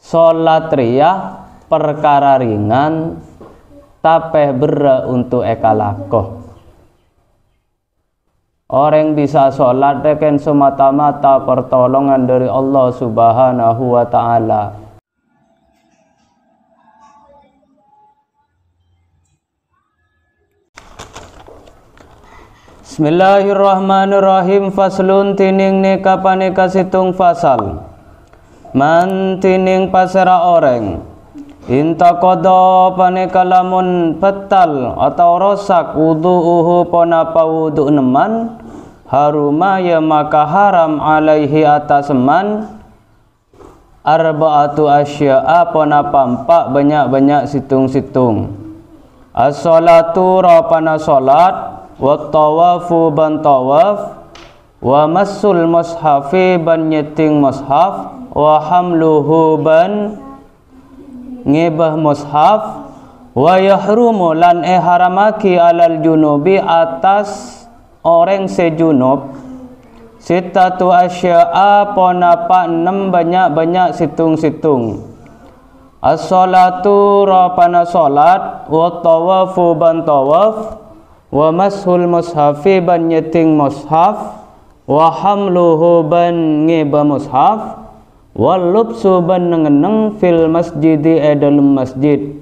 Salat riyah perkara ringan tapi berat untuk ekalakoh. Orang bisa sholat dengan semata-mata pertolongan dari Allah Subhanahu wa ta'ala. Bismillahirrahmanirrahim. Faslun tining nika paneka situng fasal. Man tining pasera orang inta kodo paneka lamun petal atau rosak wudu'uhu ponapa wudu' neman haruma ya maka haram alaihi atas man arba'atu asya'a ponapa empat banyak-banyak situng-situng. As-salatu rapana salat wa tawafu ban tawaf wa massul mushafi ban nyeting mushaf wa hamluhu ban ngibah mushaf wa yahrumu lan haramaki alal junubi atas orang sejunub sitatu asya'a ponapa 6 banyak-banyak situng-situng. As-salatu rapana salat wa tawafu ban tawaf wa mashul mushafi ban nyeting mushaf wa hamluhu ban ngibah mushaf wal lubsu ban nengeneng fil masjidi dalam masjid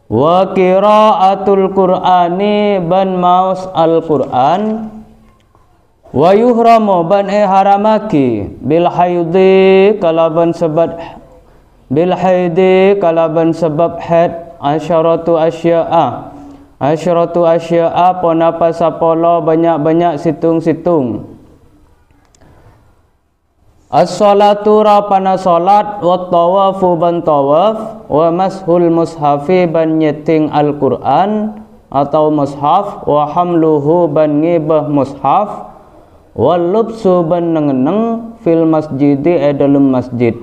wa qiraatul qur'ani ban maus al qur'an wa yuhramu ban haramaki bil haidi kalaban sebab haid asyaratu asya'a ponapa sapolo banyak-banyak situng-situng. As-salatu rapana salat wa tawafu ban tawaf wa mashul mushafi ban nyeting Al-Qur'an atau mushaf wa hamluhu ban ngibah mushaf wal lubsu ban nengeneng fil masjidi dalam masjid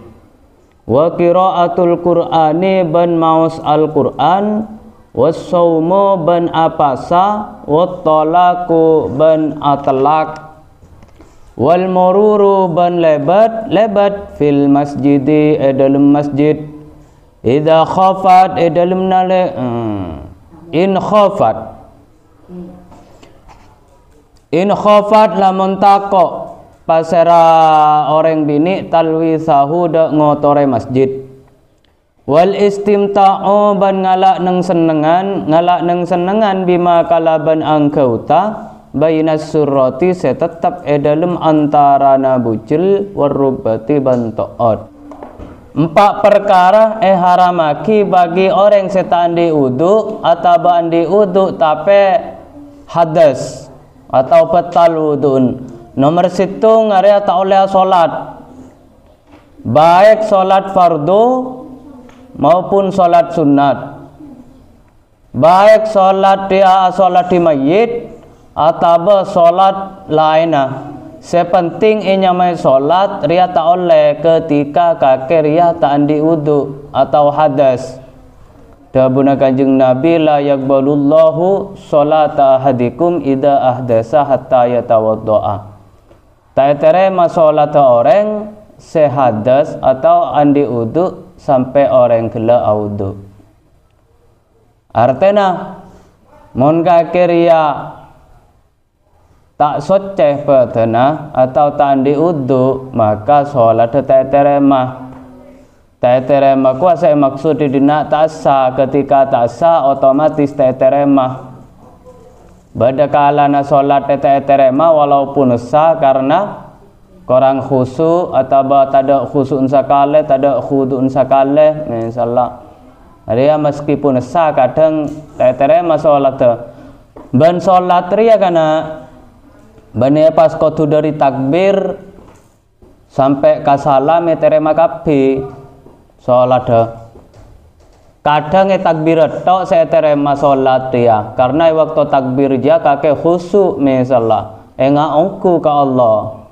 wa qiraatul qur'ani ban maus Al-Qur'an was saumu ban apasa wa talaqu ban atlaq wal mururu ban lebat fil masjidi dalam masjid idza khafat dalam nale in khafat lamun tako pasera orang bini talwisahu da ngotore masjid wal istimta'u ban ngalak neng senengan bima kalaban angkauta bainas surrati setetap dalam antara nabucil warubati bantoot. 4 perkara haramaki bagi orang setan di wudu atau bandi wudu tapi hadas atau petal wudun. Nomor 1 ngarea tak oleh salat, baik salat fardu maupun salat sunat, baik salat di mayit atau solat lainnya. Sepenting inyamai solat ria tak oleh ketika kakek ria tak andi wudu atau hadas. Dabuna kanjeng Nabi la yaqbalullahu solata ahadikum ida ahdasa hatta yatawaddoa. Tak terima solat orang sehadas atau andi wudu sampai orang gela wudu. Artinya mon kakek ria tak soceh petena atau tak andi wudu maka sholat tak terema kuasa maksud dina tak sah. Ketika tak sah otomatis tak terema. Pada kalana sholat tak terema walaupun sah karena korang khusu atau tak ada khusu sakale tak ada khudu sakale misalnya dia meskipun sah kadang tak terema sholat ban sholat ria kana bane pas kotu dari takbir sampai kasalam terema kapi sholat kadang takbir tok saya terema sholat dia karena waktu takbir dia kakek khusyuk misalnya ongku ke Allah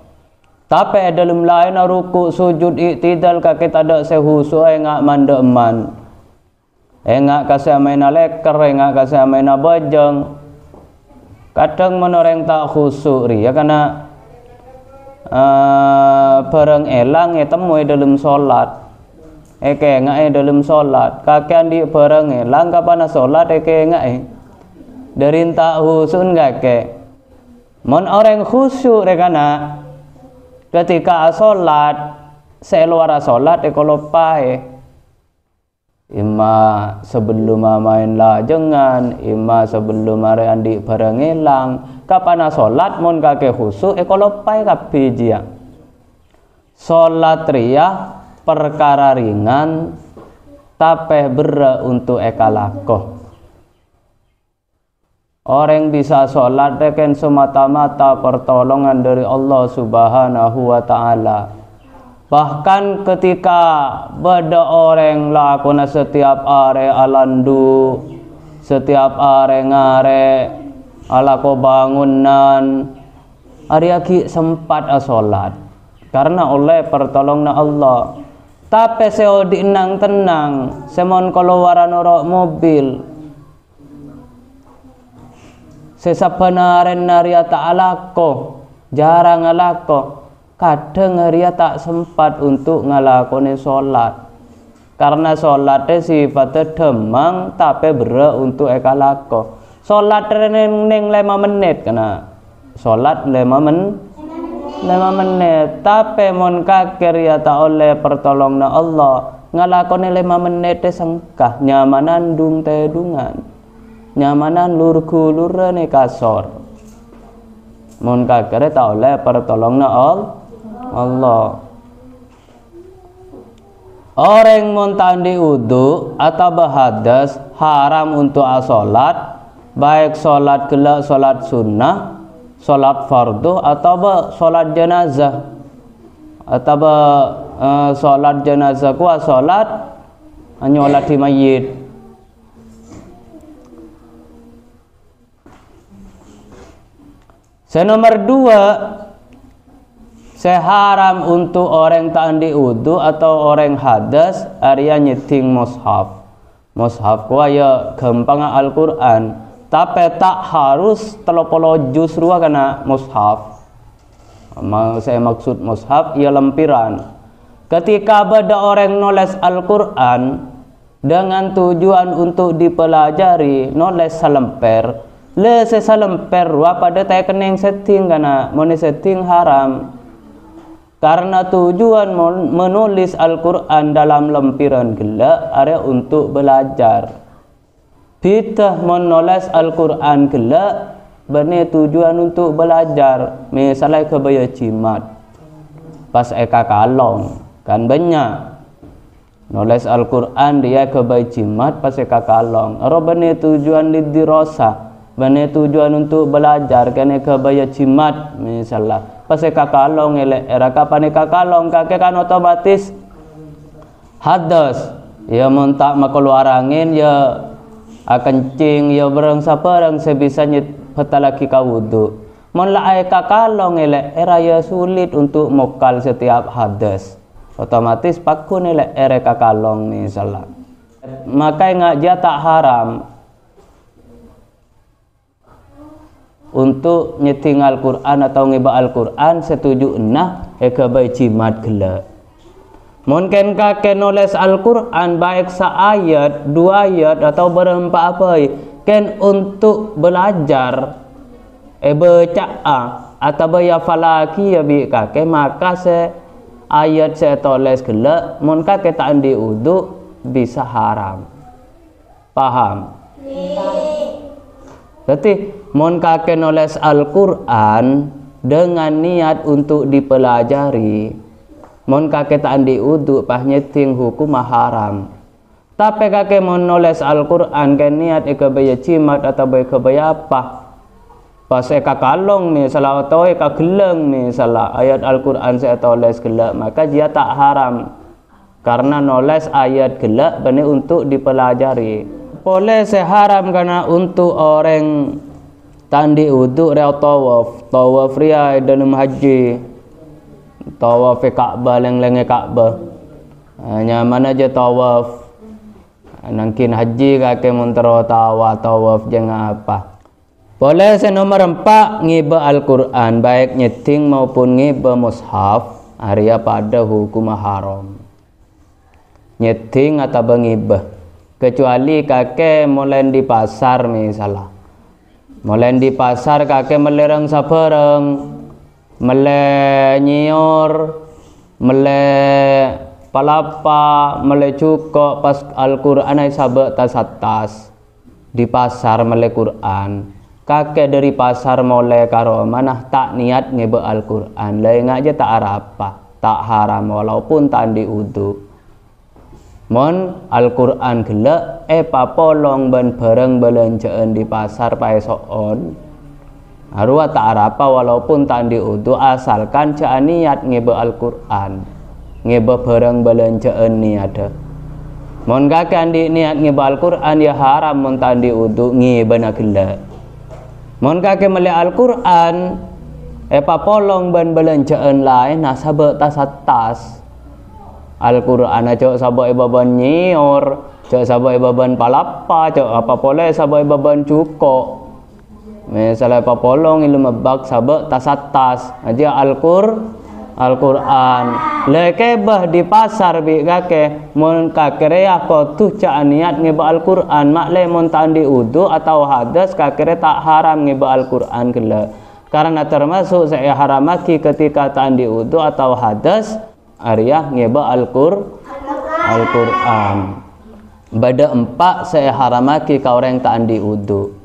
tapi dalam lain ruku sujud iktidal kakek tak saya khusyuk mandeman kasih main leker kasih main bajang. Kadang menoreng tak khusyuk ya karena barang elang temu dalam sholat eke ngae dalam solat kake andi barenge langkapana solat eke ngae dari tak husun kake mon orang khusyuk rekana ketika solat seluar solat eko lopai ima sebelum main lajengan ima sebelum mare andi bareng ilang kapana solat mon kake khusyuk eko lopai kabeh jia solat riyah perkara ringan tapi berat untuk ekalakoh. Orang bisa sholat dengan semata-mata pertolongan dari Allah Subhanahu wa Ta'ala. Bahkan ketika beda orang lakona setiap are alandu, setiap are ngare alako bangunan, ariaki sempat sholat karena oleh pertolongan Allah. Tapi seodi nang tenang, semon keluaran orang mobil, sesabenaren naria tak alako, jarang alako, kadang naria tak sempat untuk ngalakoni sholat, karena sholatnya sifatnya demang, tapi berat untuk ekalako. Sholat neng 5 menit, karena sholat 5 menit, tapi mon kakir ya tak oleh pertolongan Allah ngalakoni 5 menit sengkah nyamanan dung tedungan nyamanan lurku lurane kasor mon kakir tak oleh pertolongan Allah. Orang mon tandi wudu atau bahadas haram untuk asolat, baik solat gelak solat sunnah solat fardu atau solat jenazah atau solat jenazah kuah solat nyolat di mayit. Nomor 2 seharam untuk orang tandi wudu atau orang hadas area nyeting mushaf kuah ya gampang Al-Quran tapi tak harus 30 juz ruah kena mushaf. Saya maksud mushaf ia lempiran. Ketika ada orang nulis Al-Quran dengan tujuan untuk dipelajari, nulis salemper, le sesalemper ruah pada tak kening setting karena moni setting haram. Karena tujuan menulis Al-Quran dalam lempiran gelak area untuk belajar. Kita menulis Al-Quran gelak benih tujuan untuk belajar, misalnya kebaya cimat pas eka kalong kan banyak nulis Al-Quran dia kebaya cimat pas eka kalong aro benih tujuan lidirosa benih tujuan untuk belajar kan kebaya cimat misalnya pas eka kalong elek era kapan eka kalong kakek kan otomatis hadas ya mentak makeluar angin ya kencing ya barang saparang sebisanya petalaki ka wudu mon laai ka kalong elek era ya sulit untuk mokal setiap hadas otomatis pakun elek ere ka kalong misalnya maka ngajak tak haram untuk nyeting Al-Quran atau ngiba Al-Quran setuju nah ekabai cimat gelak. Mungkin kakek nulis Al-Quran baik seayat, 2 ayat atau berempat apa ken untuk belajar baca atau ya falaki ya bi kakek maka se ayat saya tulis gelak mun kakek tak andi wudu bisa haram. Paham? Berarti mun kakek nulis Al-Quran dengan niat untuk dipelajari mon kakek tak andi wudu pas nyeting hukum haram. Tapi kakek menulis Al-Quran kan niat eka baya cimat atau baya apa pas eka kalong misalnya atau eka geleng misalnya ayat Al-Quran saya tulis gelak maka dia tak haram karena nulis ayat gelak benih untuk dipelajari. Boleh seharam karena untuk orang tandi wudu rea tawaf ria dalam haji tawaf Ka'bah leng-lenge Ka'bah nyaman aja tawaf nangkin haji kakek montero tawaf jangan apa. Boleh nomor 4 ngiba Al-Quran baik nyeting maupun ngiba mushaf area pada hukum haram. nyeding atau bengibah, kecuali kakek mulai di pasar misalnya, mulai di pasar kakek melereng sabareng, mele nyior, mele palapa, mele cuko pas Al-Quran ay sabak tas di pasar mele Quran. Kakek dari pasar mulai karo manah tak niat ngebe Al-Quran, lain aja tak arapa, tak haram walaupun tak di udu. Mon Al-Quran gelek papolong ben bareng belanjaan di pasar pae soon. Arwah tak arapa walaupun tak di udu asalkan cak niat ngebe Al-Quran, ngebe bareng belanjaan ni ada. Mon kakek andi niat ngebe Al-Quran ya haram mon tak di udu ngebe nak gelek. Mon kakek meli Al-Quran papolong ben belanjaan lain nah sabak tas Al-Quran cok sabak baban nyior, cok sabak baban palapa, cok apa boleh sabak baban cuko. Misalnya papolong ilmu bak sabak tas aja Al-Quran. Lekebah di pasar bi kakek mon kakek aku tuh cak niat ngeba Al-Quran mak le mon tandi udu atau hadas kakek tak haram ngeba Al-Quran gela. Karena termasuk saya haramaki ketika tandi udu atau hadas Arya ngeba Al-Quran. Bada empat saya haramaki kau orang tak andi udu.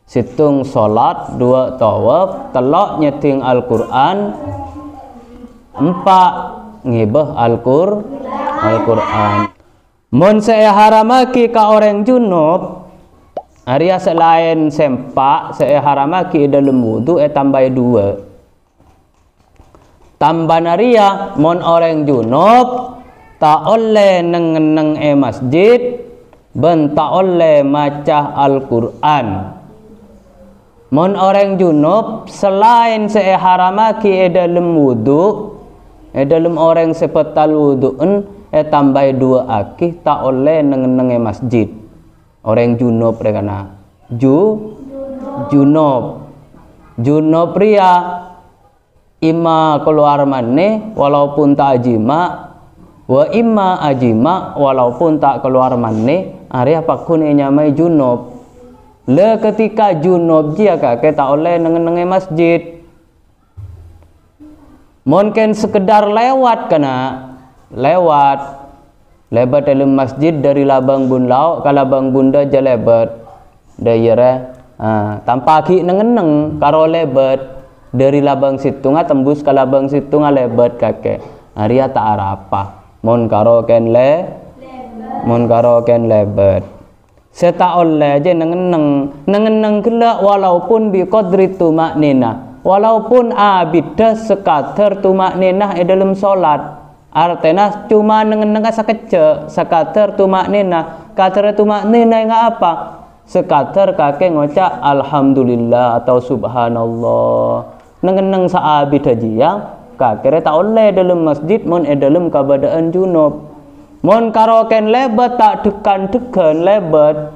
Situng solat, 2 tawaf, telok nyeting Al-Quran, 4 ngibah Al-Quran. Mun saya haramaki ka orang junub, Arya selain sempak saya haramaki dalam wudu tambah 2. Tambah naria mon orang junub tak oleh neng masjid ben tak oleh maca Al-Quran. Mon orang junub selain saya haramaki dalam wudu dalam orang sepetal wudu'un tambah 2 akih tak oleh neng masjid. Orang junub rekana junub pria imma keluar maneh walaupun tak ajima, wa imma ajima walaupun tak keluar maneh. Arya pakun nyamai junub. Le ketika junub dia kakek tak oleh neng masjid. Mungkin sekedar lewat lebat dalam masjid dari labang bunlau ke labang bunda je lebat dayere tanpa ki neng karo lebat dari labang situnga tembus ke labang situnga lebat kakek. Arya tak arapa mon karo ken lebat seta oleh je neng gelak walaupun bi qadri tumaknina, walaupun abidah sekadar tumakninah dalam solat. Artinya cuma neng sakece sekadar tumakninah. Kadar tumakninah enggak apa? Sekadar kakek ngocak alhamdulillah atau subhanallah. Neng saabidah jia kakek tak oleh dalam masjid mon dalam keadaan junub. Mon karoken lebat tak dekan lebat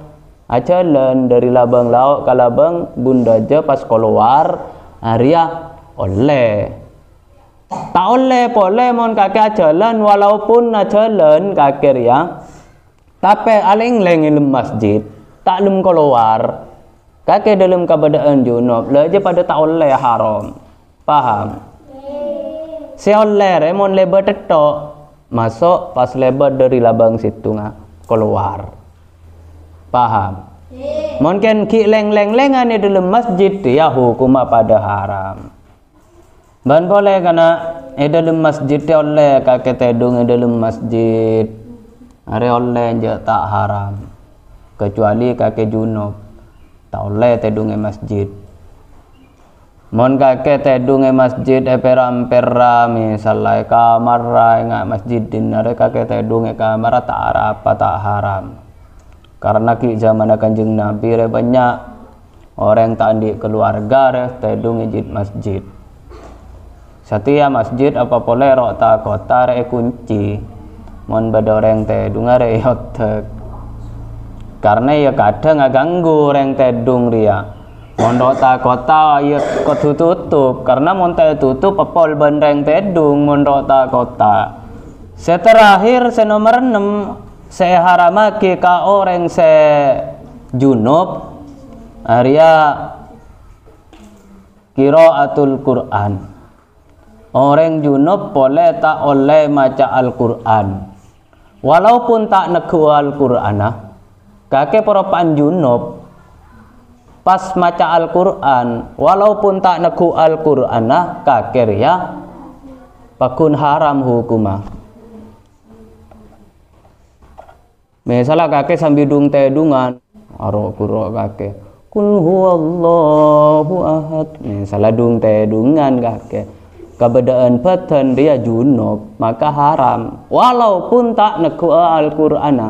ajalan dari labang lauk ke labang bunda aja pas keluar Arya oleh tak oleh boleh mon kakek ajalan walaupun ajalan kakek ya tapi aling-ling dalam masjid tak lem keluar kakek dalam keadaan junub le aja pada tak oleh haram paham si oleh mon lebat tetok masuk pas lebat dari labang situ keluar paham. Mungkin ki leng-lengan di dalam masjid ya hukum pada haram. Ban boleh karena dalam masjid oleh kakek tedung dalam masjid are oleh je tak haram kecuali kakek junub tak oleh tedung masjid. Mon kakek tedung masjid pera misalnya kamar ngak masjid dinare kakek tedung kamar tak apa tak haram. Karena ki zaman Kanjeng Nabi banyak orang tak di keluarga tedung masjid. Setiap masjid apa boleh rok ta kota kunci. Mon bada orang tedung otek. Karena ya kadang ganggu orang tedung ria. Mon ta kota ya tutup karena mon tutup pepol bandeng tedung mon ta kota. Seterakhir senomor 6 se haramake ka orang se junub Arya qiraatul Quran. Orang junub boleh tak oleh maca Al-Quran. Walaupun tak neku Al-Quran, kakek peropan junub pas maca Al-Quran, walaupun tak neku Al-Quran, kakek ya pakun haram hukumah. Misalnya kakek sambil dung tedungan, arok kurok kakek kul huwallahu ahad, misalnya dung tedungan kakek keberadaan peten dia junub, maka haram walaupun tak neku Al-Qur'an.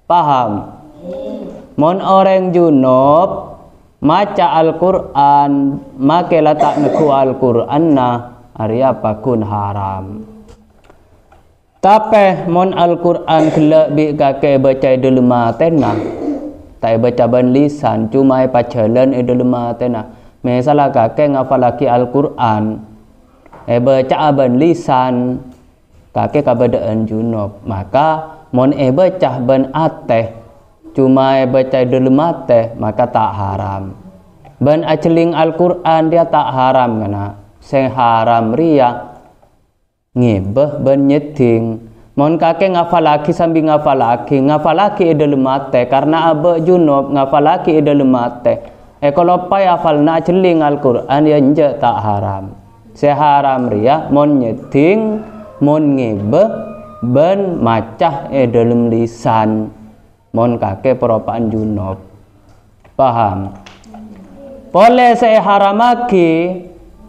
Paham? Mon orang junub maca Al-Qur'an maka la tak neku Al-Qur'an arya pakun haram. Tapi mon Al-Qur'an kelak bi kakek baca delema tena, tak baca ban lisan, cuma pacalan delema tena. Misalnya kakek ngafalaki Al-Qur'an baca ban lisan, kakek keberadaan junub, maka mon baca ban ateh, cuma baca delema teh, maka tak haram. Ban aceling Al-Qur'an dia tak haram kana. Sing haram ria ngibah ban nyeting. Mon kakek ngafalaki sambil ngafalaki delema teh karena abe junub ngafalaki delema teh. Kalau pai hafalna aceling Al-Qur'an dia nje tak haram. Seharam ria mon nyeting, mon ngibah ban macah dalam lisan, mon kakek peropaan junub. Paham? Boleh seharamaki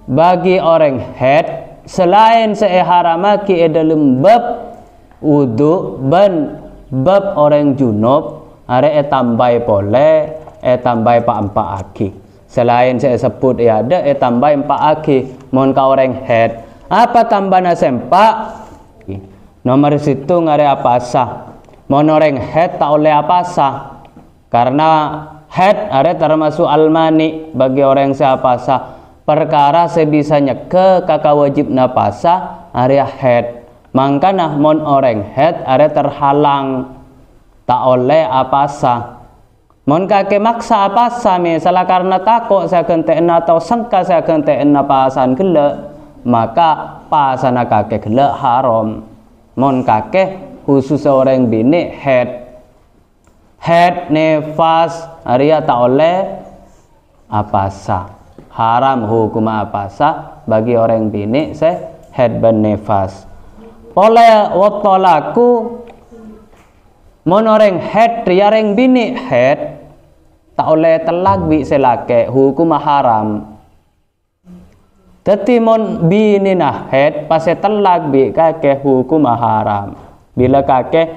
bagi orang head selain seharamaki dalam bab wudu ban bab orang junub are tambai boleh tambai pa aki. Selain saya sebut ada tambah 4 aki mon ka orang head. Apa tambahna sempak? Nomor situ ngare apa sah. Mon orang head tak oleh apa sah. Karena head are termasuk almani bagi orang siapa sah. Perkara sebisanya ke kakak wajib napasa area head. Mangkana mon orang head are terhalang tak oleh apa sah. Mon kakek maksa apa sah misalnya karena takut saya kenteena atau sangka saya kenteena pasan gelek, maka pasana kakek gelek haram. Mon kakek khusus orang bini head nefas Arya tak oleh apa sah, haram hukum apa sah bagi orang bini saya head ban nefas. Oleh wattolaku mon orang head riareng bini head tak oleh telak bi selake hukum haram. Teti mon bini nah head pas telak bi kakek hukum haram. Bila kakek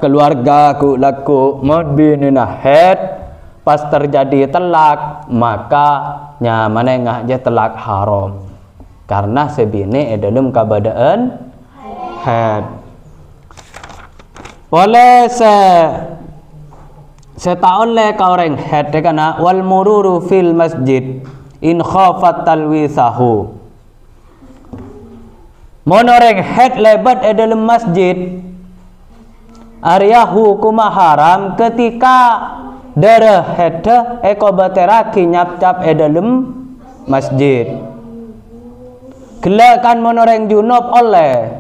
keluarga ku laku mon bini nah head pas terjadi telak maka nyamane ngah je telak haram karena sebini dalam keadaan head. Boleh tak oleh ka orang head kana wal mururu fil masjid in khafat talwisahu. Mon orang head lebat dalam masjid Arya hukum haram ketika darah head ekobateraki nyap-cap dalam masjid. Gelakan mon orang junub oleh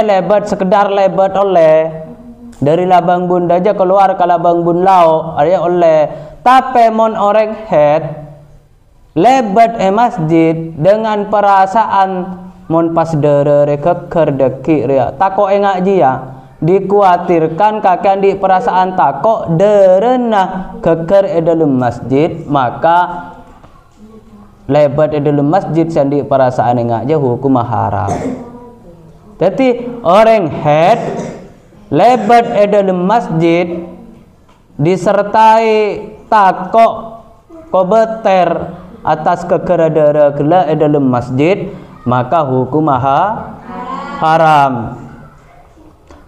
lebat sekedar lebat oleh dari labang bun aja keluar ke labang bun lau ada oleh. Tapi mon orang head lebat masjid dengan perasaan mon pas dere keker deki ria tako engak jia dikuatirkan kakek di perasaan tako derena keker dalam masjid maka lebat dalam masjid sandi perasaan engak aja hukum haram. Jadi orang head lebat dalam masjid disertai takok kobeter atas kekeradaan gela dalam masjid maka hukum haram.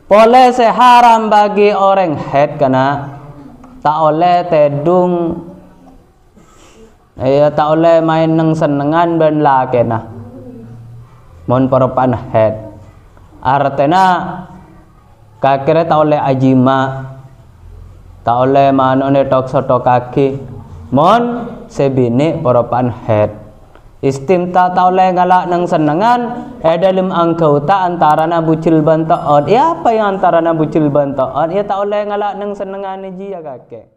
Boleh seharam bagi orang head karena tak oleh tedung tak oleh main neng senengan ben lakena mon peropan head artena kakire tak oleh ajima, tak oleh manone tok soto kaki, mon sebini poropan head. Istimta tak oleh ngalak nang senengan, dalam angkau ta antarana bucil bantaon. Ya apa yang antarana bucil bantaon? Ya tak oleh ngalak nang senengan ji ya kakek.